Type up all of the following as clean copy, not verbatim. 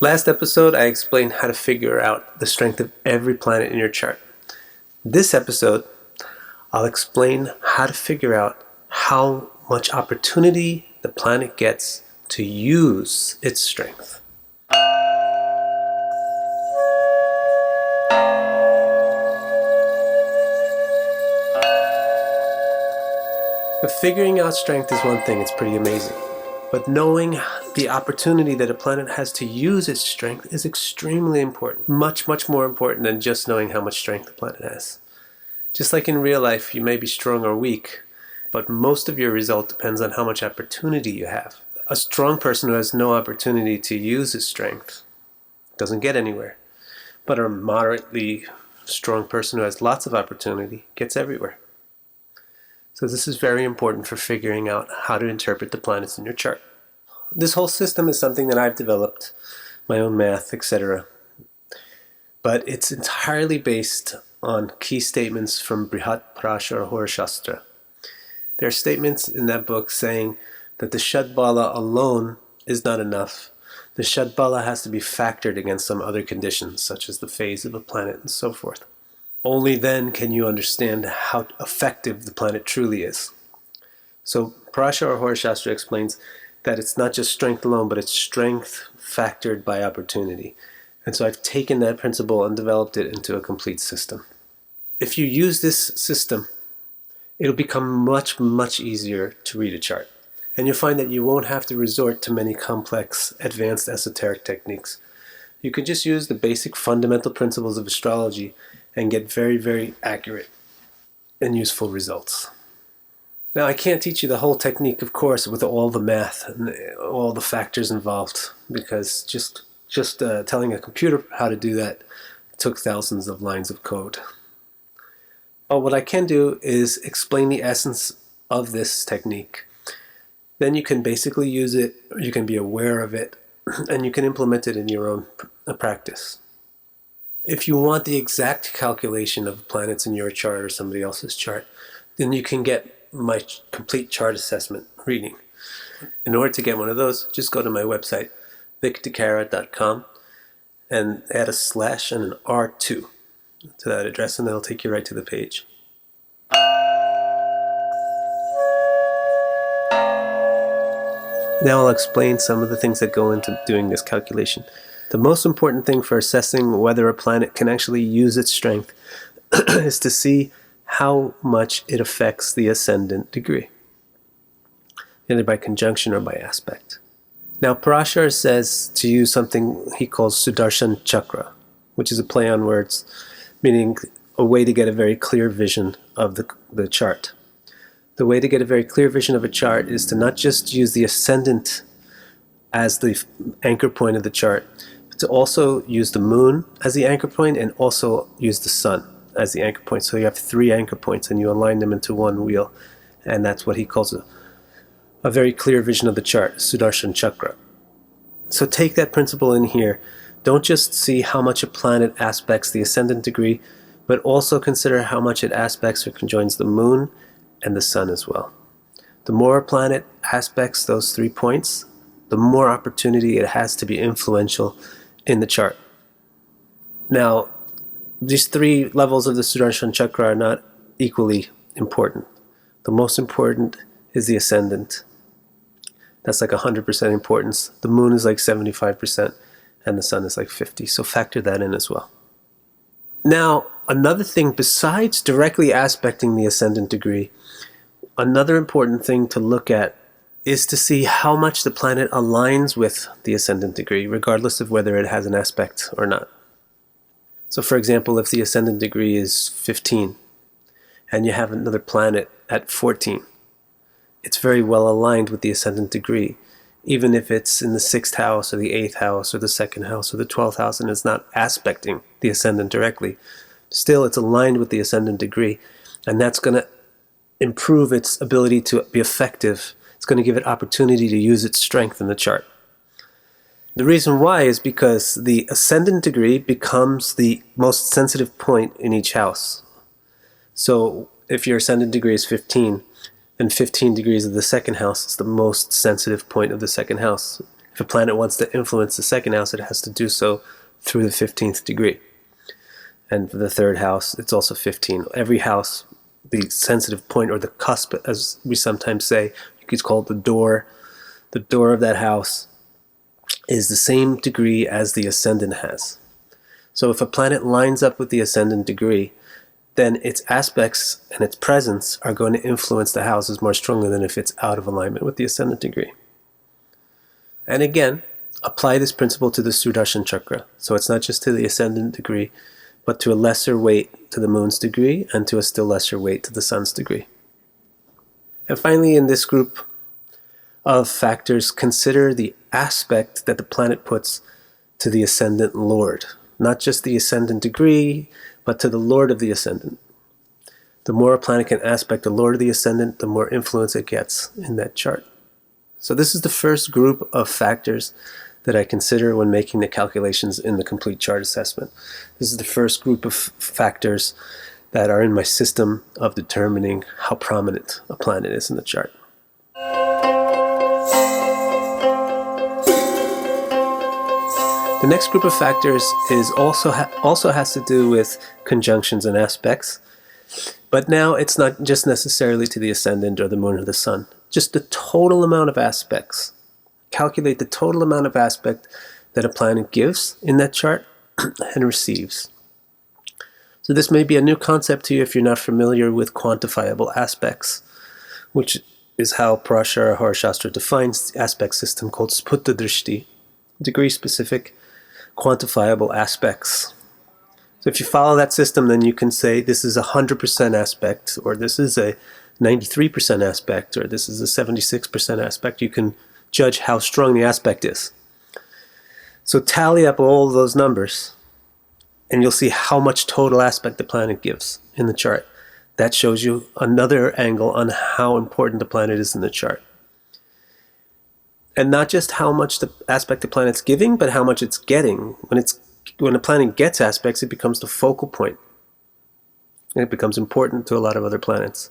Last episode, I explained how to figure out the strength of every planet in your chart. This episode, I'll explain how to figure out how much opportunity the planet gets to use its strength. But figuring out strength is one thing, it's pretty amazing. But knowing the opportunity that a planet has to use its strength is extremely important. Much, much more important than just knowing how much strength the planet has. Just like in real life, you may be strong or weak, but most of your result depends on how much opportunity you have. A strong person who has no opportunity to use his strength doesn't get anywhere. But a moderately strong person who has lots of opportunity gets everywhere. So this is very important for figuring out how to interpret the planets in your chart. This whole system is something that I've developed, my own math, etc. But it's entirely based on key statements from Brihat-Parashara Horashastra. There are statements in that book saying that the shad-bala alone is not enough. The shad-bala has to be factored against some other conditions, such as the phase of a planet and so forth. Only then can you understand how effective the planet truly is. So Parashara Horashastra explains that it's not just strength alone, but it's strength factored by opportunity. And so I've taken that principle and developed it into a complete system. If you use this system, it'll become much, much easier to read a chart. And you'll find that you won't have to resort to many complex, advanced esoteric techniques. You can just use the basic fundamental principles of astrology and get very, very accurate and useful results. Now, I can't teach you the whole technique, of course, with all the math and all the factors involved, because just telling a computer how to do that took thousands of lines of code. But what I can do is explain the essence of this technique. Then you can basically use it, you can be aware of it, and you can implement it in your own practice. If you want the exact calculation of the planets in your chart or somebody else's chart, then you can get my complete chart assessment reading. In order to get one of those, just go to my website, victorcara.com, and add a / and an R2 to that address, and that'll take you right to the page. Now I'll explain some of the things that go into doing this calculation. The most important thing for assessing whether a planet can actually use its strength is to see how much it affects the ascendant degree, either by conjunction or by aspect. Now, Parashara says to use something he calls SUDARŠ chakra, which is a play on words, meaning a way to get a very clear vision of the chart. The way to get a very clear vision of a chart is to not just use the ascendant as the anchor point of the chart, but to also use the moon as the anchor point and also use the sun as the anchor point. So you have 3 anchor points and you align them into one wheel, and that's what he calls a very clear vision of the chart, SUDARŠ chakra. So take that principle in here. Don't just see how much a planet aspects the ascendant degree, but also consider how much it aspects or conjoins the moon and the sun as well. The more a planet aspects those 3 points, the more opportunity it has to be influential in the chart. Now, these 3 levels of the SUDARŠ chakra are not equally important. The most important is the ascendant. That's like 100% importance. The moon is like 75%, and the sun is like 50%. So factor that in as well. Now, another thing besides directly aspecting the ascendant degree, another important thing to look at is to see how much the planet aligns with the ascendant degree, regardless of whether it has an aspect or not. So for example, if the ascendant degree is 15, and you have another planet at 14, it's very well aligned with the ascendant degree, even if it's in the 6th house or the 8th house or the 2nd house or the 12th house and it's not aspecting the ascendant directly. Still, it's aligned with the ascendant degree, and that's going to improve its ability to be effective. It's going to give it opportunity to use its strength in the chart. The reason why is because the ascendant degree becomes the most sensitive point in each house. So if your ascendant degree is 15, and 15 degrees of the 2nd house is the most sensitive point of the 2nd house. If a planet wants to influence the second house, it has to do so through the 15th degree. And for the third house, it's also 15. Every house, the sensitive point or the cusp, as we sometimes say, you could call it the door. The door of that house is the same degree as the ascendant has. So if a planet lines up with the ascendant degree, then its aspects and its presence are going to influence the houses more strongly than if it's out of alignment with the ascendant degree. And again, apply this principle to the SUDARŠ chakra. So it's not just to the ascendant degree, but to a lesser weight to the moon's degree and to a still lesser weight to the sun's degree. And finally, in this group of factors, consider the aspect that the planet puts to the ascendant lord. Not just the ascendant degree, but to the lord of the ascendant. The more a planet can aspect the lord of the ascendant, the more influence it gets in that chart. So this is the first group of factors that I consider when making the calculations in the complete chart assessment. This is the first group of factors that are in my system of determining how prominent a planet is in the chart. The next group of factors is also has to do with conjunctions and aspects, but now it's not just necessarily to the ascendant or the moon or the sun, just the total amount of aspects. Calculate the total amount of aspect that a planet gives in that chart and receives. So this may be a new concept to you if you're not familiar with quantifiable aspects, which is how Parashara Horashastra defines the aspect system called Sputta-drishti, degree-specific quantifiable aspects. So if you follow that system, then you can say this is a 100% aspect, or this is a 93% aspect, or this is a 76% aspect. You can judge how strong the aspect is. So tally up all those numbers, and you'll see how much total aspect the planet gives in the chart. That shows you another angle on how important the planet is in the chart. And not just how much the aspect the planet's giving, but how much it's getting. When a planet gets aspects, it becomes the focal point. And it becomes important to a lot of other planets.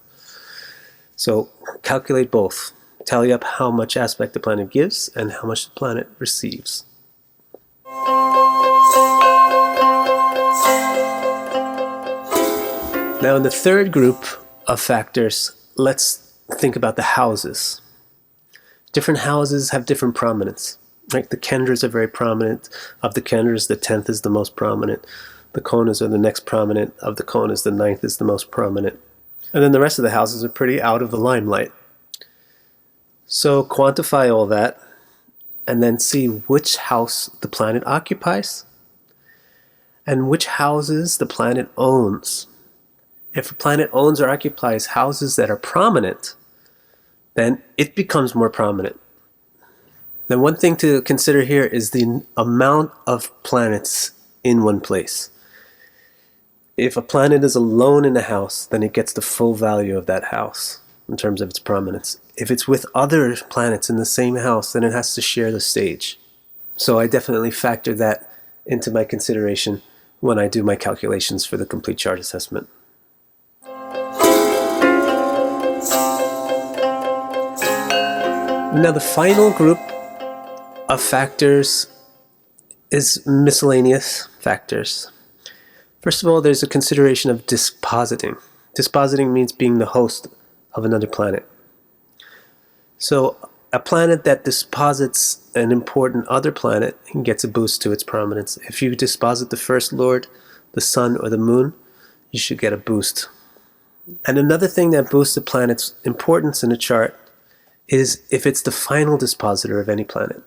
So calculate both. Tally up how much aspect the planet gives and how much the planet receives. Now in the third group of factors, let's think about the houses. Different houses have different prominence. Right? The Kendras are very prominent. Of the Kendras, the 10th is the most prominent. The Konas are the next prominent. Of the Konas, the 9th is the most prominent. And then the rest of the houses are pretty out of the limelight. So quantify all that and then see which house the planet occupies and which houses the planet owns. If a planet owns or occupies houses that are prominent, then it becomes more prominent. Then one thing to consider here is the amount of planets in one place. If a planet is alone in a house, then it gets the full value of that house in terms of its prominence. If it's with other planets in the same house, then it has to share the stage. So I definitely factor that into my consideration when I do my calculations for the complete chart assessment. Now the final group of factors is miscellaneous factors. First of all, there's a consideration of dispositing. Dispositing means being the host of another planet. So a planet that disposits an important other planet gets a boost to its prominence. If you disposit the first lord, the sun or the moon, you should get a boost. And another thing that boosts a planet's importance in a chart is if it's the final dispositor of any planet.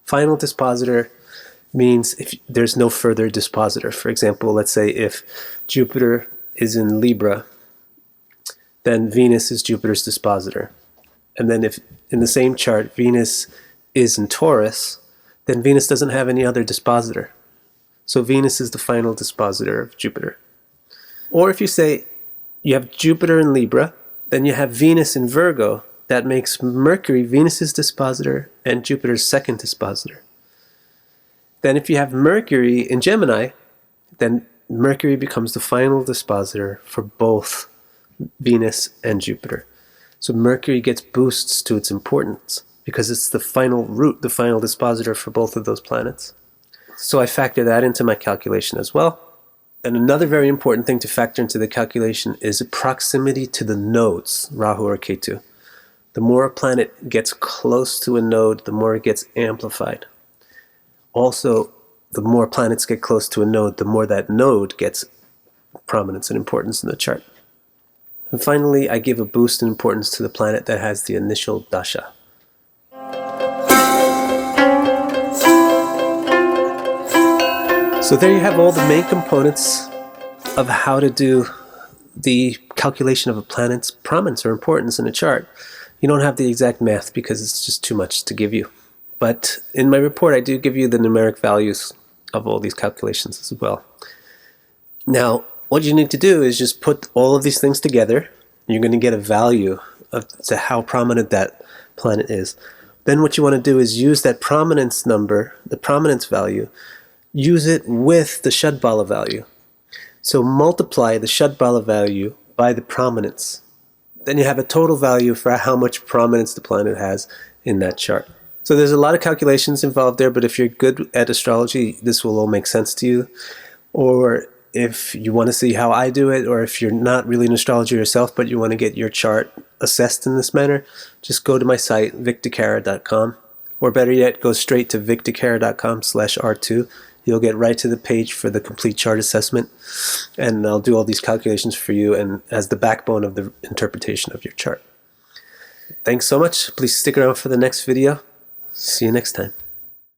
Final dispositor means if there's no further dispositor. For example, let's say if Jupiter is in Libra, then Venus is Jupiter's dispositor. And then if in the same chart Venus is in Taurus, then Venus doesn't have any other dispositor. So Venus is the final dispositor of Jupiter. Or if you say you have Jupiter in Libra, then you have Venus in Virgo. That makes Mercury Venus's dispositor and Jupiter's second dispositor. Then if you have Mercury in Gemini, then Mercury becomes the final dispositor for both Venus and Jupiter. So Mercury gets boosts to its importance. because it's the final root, the final dispositor for both of those planets. So I factor that into my calculation as well. And another very important thing to factor into the calculation is proximity to the nodes, Rahu or Ketu. The more a planet gets close to a node, the more it gets amplified. Also, the more planets get close to a node, the more that node gets prominence and importance in the chart. And finally, I give a boost in importance to the planet that has the initial dasha. So there you have all the main components of how to do the calculation of a planet's prominence or importance in a chart. You don't have the exact math because it's just too much to give you. But in my report, I do give you the numeric values of all these calculations as well. Now, what you need to do is just put all of these things together. You're going to get a value to how prominent that planet is. Then what you want to do is use that prominence number, the prominence value, use it with the shad-bala value. So multiply the shad-bala value by the prominence. Then you have a total value for how much prominence the planet has in that chart. So there's a lot of calculations involved there, but if you're good at astrology, this will all make sense to you. Or if you want to see how I do it, or if you're not really an astrologer yourself, but you want to get your chart assessed in this manner, just go to my site, victakara.com. Or better yet, go straight to victakara.com/R2. You'll get right to the page for the complete chart assessment, and I'll do all these calculations for you and as the backbone of the interpretation of your chart. Thanks so much. Please stick around for the next video. See you next time.